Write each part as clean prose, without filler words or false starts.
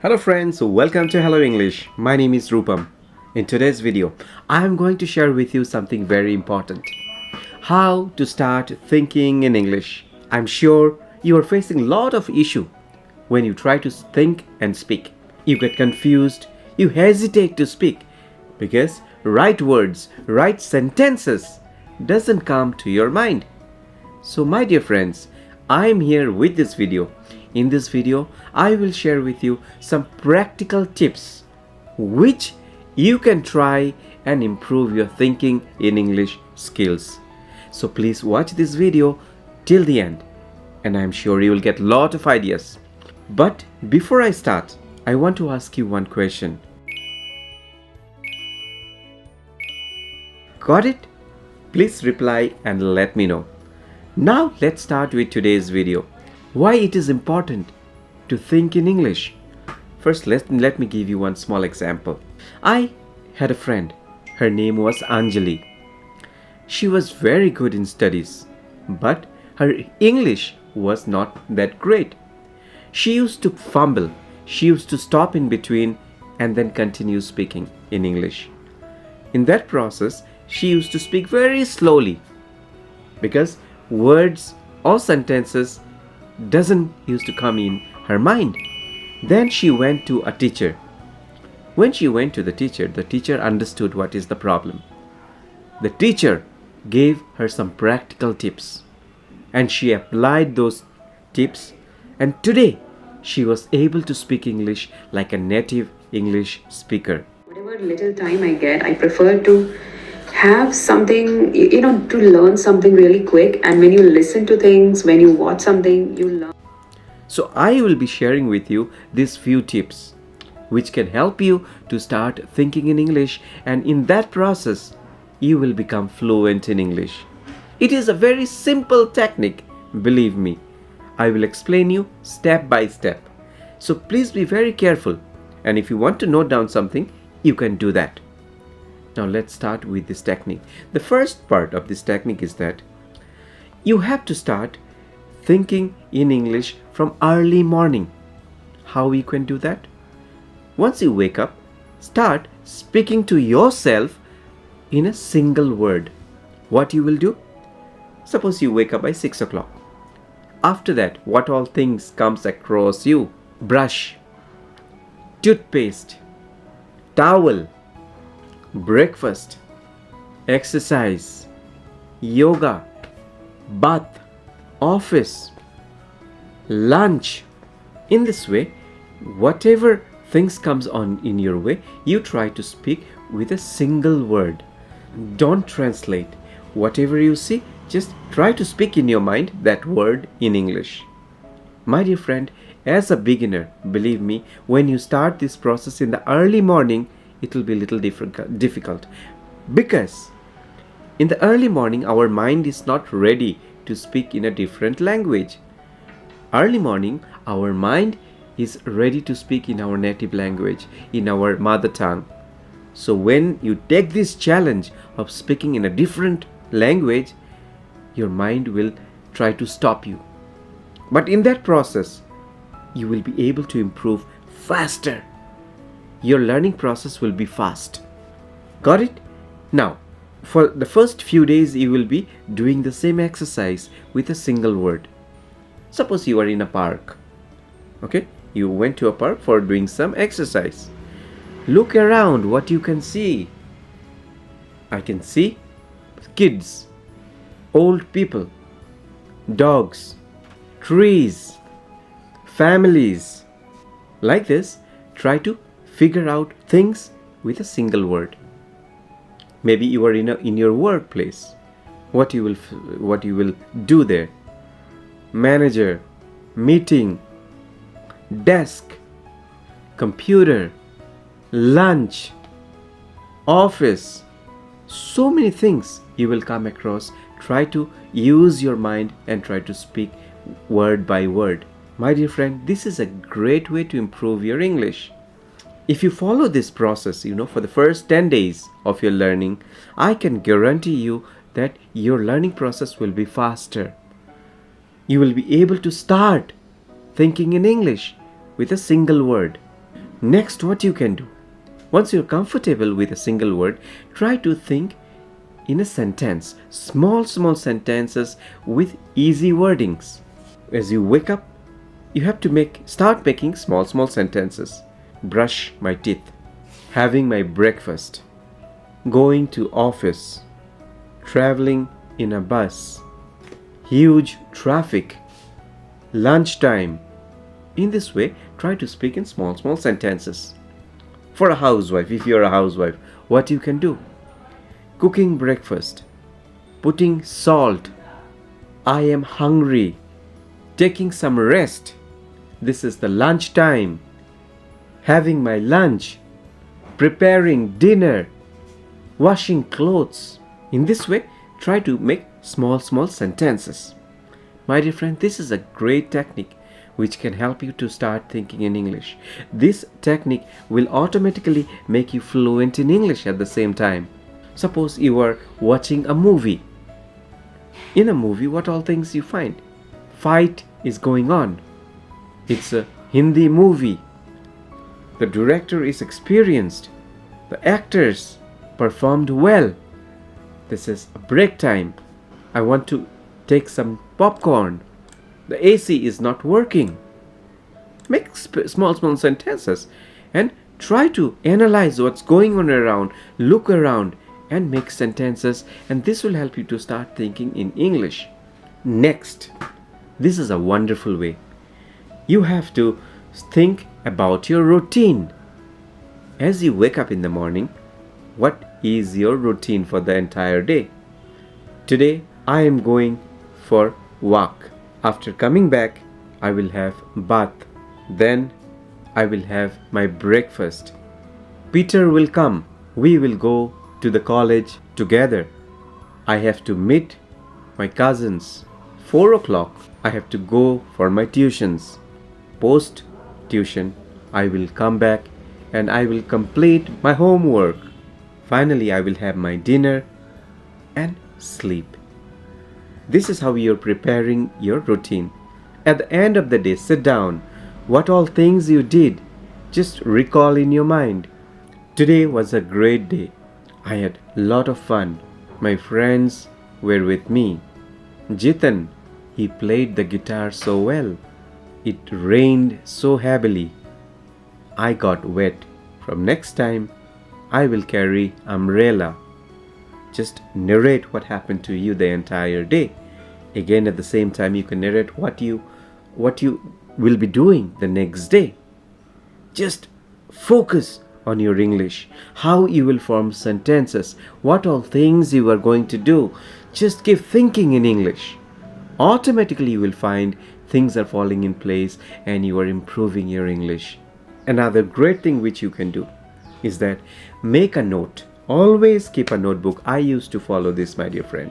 Hello friends, welcome to Hello English. My name is Rupam. In today's video, I am going to share with you something very important. How to start thinking in English. I'm sure you are facing a lot of issue when you try to think and speak. You get confused, you hesitate to speak because right words, right sentences doesn't come to your mind. So my dear friends, I am here with this video. In this video, I will share with you some practical tips which you can try and improve your thinking in English skills. So please watch this video till the end and I am sure you will get a lot of ideas. But before I start, I want to ask you one question. Got it? Please reply and let me know. Now let's start with today's video. Why it is important to think in English. First, let me give you one small example. I had a friend. Her name was Anjali. She was very good in studies, but her English was not that great. She used to fumble. She used to stop in between and then continue speaking in English. In that process, she used to speak very slowly because words or sentences doesn't used to come in her mind. Then she went to a teacher. When she went to the teacher understood what is the problem. The teacher gave her some practical tips and she applied those tips, and today she was able to speak English like a native English speaker. Whatever little time I get, I prefer to have something, to learn something really quick. And when you listen to things, when you watch something, you learn. So I will be sharing with you these few tips which can help you to start thinking in English, and in that process you will become fluent in English. It is a very simple technique, believe me. I will explain you step by step. So please be very careful, and if you want to note down something, you can do that. Now let's start with this technique. The first part of this technique is that you have to start thinking in English from early morning. How you can do that? Once you wake up, start speaking to yourself in a single word. What you will do? Suppose you wake up by 6 o'clock. After that, what all things comes across you? Brush, toothpaste, towel, breakfast, exercise, yoga, bath, office, lunch. In this way, whatever things comes on in your way, you try to speak with a single word. Don't translate. Whatever you see, just try to speak in your mind that word in English. My dear friend, as a beginner, believe me, when you start this process in the early morning, it will be a little difficult because in the early morning our mind is not ready to speak in a different language. Early morning our mind is ready to speak in our native language, in our mother tongue. So when you take this challenge of speaking in a different language, your mind will try to stop you. But in that process, you will be able to improve faster. Your learning process will be fast. Got it? Now, for the first few days, you will be doing the same exercise with a single word. Suppose you are in a park. Okay? You went to a park for doing some exercise. Look around what you can see. I can see kids, old people, dogs, trees, families. Like this, try to figure out things with a single word. Maybe you are in your workplace. What you will do there? Manager, meeting, desk, computer, lunch, office. So many things you will come across. Try to use your mind and try to speak word by word. My dear friend, this is a great way to improve your English. If you follow this process, for the first 10 days of your learning, I can guarantee you that your learning process will be faster. You will be able to start thinking in English with a single word. Next, what you can do, once you're comfortable with a single word, try to think in a sentence, small, small sentences with easy wordings. As you wake up, you have to start making small, small sentences. Brush my teeth, having my breakfast, going to office, traveling in a bus, huge traffic, lunchtime. In this way, try to speak in small, small sentences. For a housewife, if you're a housewife, what you can do? Cooking breakfast, putting salt, I am hungry, taking some rest, this is the lunch time, having my lunch, preparing dinner, washing clothes. In this way, try to make small, small sentences. My dear friend, this is a great technique which can help you to start thinking in English. This technique will automatically make you fluent in English at the same time. Suppose you are watching a movie. In a movie, what all things you find? Fight is going on. It's a Hindi movie. The director is experienced. The actors performed well. This is a break time. I want to take some popcorn. The AC is not working. Make small, small sentences and try to analyze what's going on around, look around and make sentences, and this will help you to start thinking in English. Next, this is a wonderful way. You have to think about your routine. As you wake up in the morning, what is your routine for the entire day? Today, I am going for walk. After coming back, I will have bath. Then I will have my breakfast. Peter will come. We will go to the college together. I have to meet my cousins. 4 o'clock, I have to go for my tuitions. Post tuition, I will come back and I will complete my homework. Finally, I will have my dinner and sleep. This is how you're preparing your routine. At the end of the day, sit down. What all things you did, just recall in your mind. Today was a great day. I had a lot of fun. My friends were with me. Jitan, he played the guitar so well. It rained so heavily. I got wet. From next time, I will carry umbrella. Just narrate what happened to you the entire day. Again, at the same time, you can narrate what you will be doing the next day. Just focus on your English, how you will form sentences, what all things you are going to do. Just keep thinking in English. Automatically, you will find things are falling in place and you are improving your English. Another great thing which you can do is that make a note. Always keep a notebook. I used to follow this, my dear friend.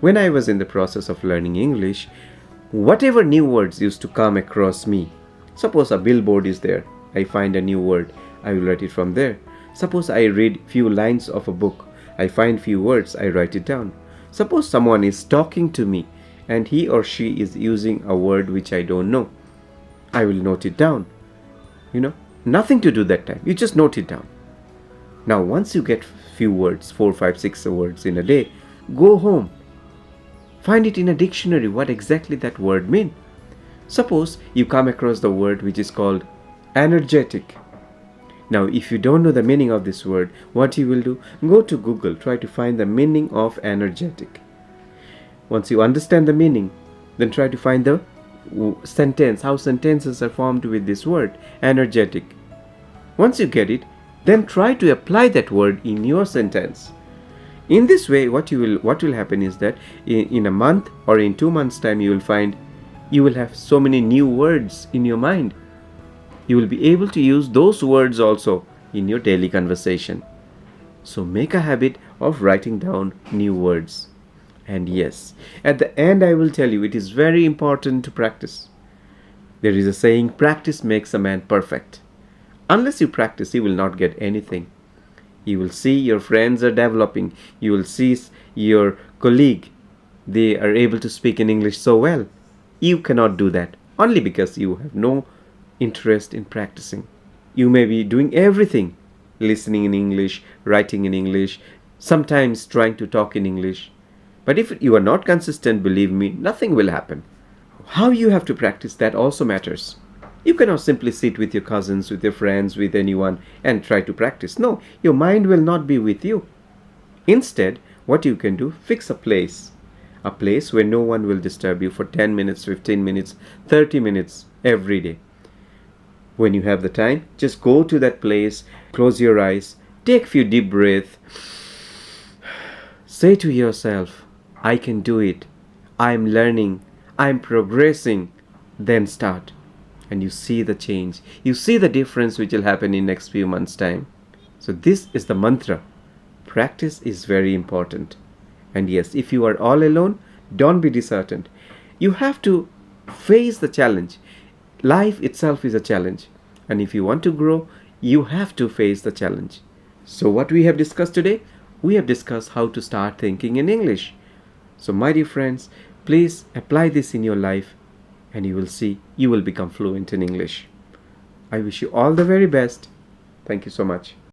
When I was in the process of learning English, whatever new words used to come across me, suppose a billboard is there, I find a new word, I will write it from there. Suppose I read few lines of a book, I find few words, I write it down. Suppose someone is talking to me and he or she is using a word which I don't know, I will note it down. Nothing to do that time, you just note it down. Now once you get few words, 4, 5, 6 words in a day, go home. Find it in a dictionary what exactly that word means. Suppose you come across the word which is called energetic. Now if you don't know the meaning of this word, what you will do? Go to Google, try to find the meaning of energetic. Once you understand the meaning, then try to find the sentence, how sentences are formed with this word, energetic. Once you get it, then try to apply that word in your sentence. In this way, what will happen is that in a month or in 2 months' time, you will find you will have so many new words in your mind. You will be able to use those words also in your daily conversation. So make a habit of writing down new words. And yes, at the end I will tell you it is very important to practice. There is a saying, practice makes a man perfect. Unless you practice, you will not get anything. You will see your friends are developing. You will see your colleague, they are able to speak in English so well. You cannot do that only because you have no interest in practicing. You may be doing everything, listening in English, writing in English, sometimes trying to talk in English. But if you are not consistent, believe me, nothing will happen. How you have to practice that also matters. You cannot simply sit with your cousins, with your friends, with anyone and try to practice. No, your mind will not be with you. Instead, what you can do, fix a place where no one will disturb you for 10 minutes, 15 minutes, 30 minutes every day. When you have the time, just go to that place, close your eyes, take few deep breaths, say to yourself, I can do it. I'm learning. I'm progressing. Then start. And you see the change. You see the difference which will happen in next few months' time. So this is the mantra. Practice is very important. And yes, if you are all alone, don't be disheartened. You have to face the challenge. Life itself is a challenge. And if you want to grow, you have to face the challenge. So what we have discussed today? We have discussed how to start thinking in English. So my dear friends, please apply this in your life and you will see you will become fluent in English. I wish you all the very best. Thank you so much.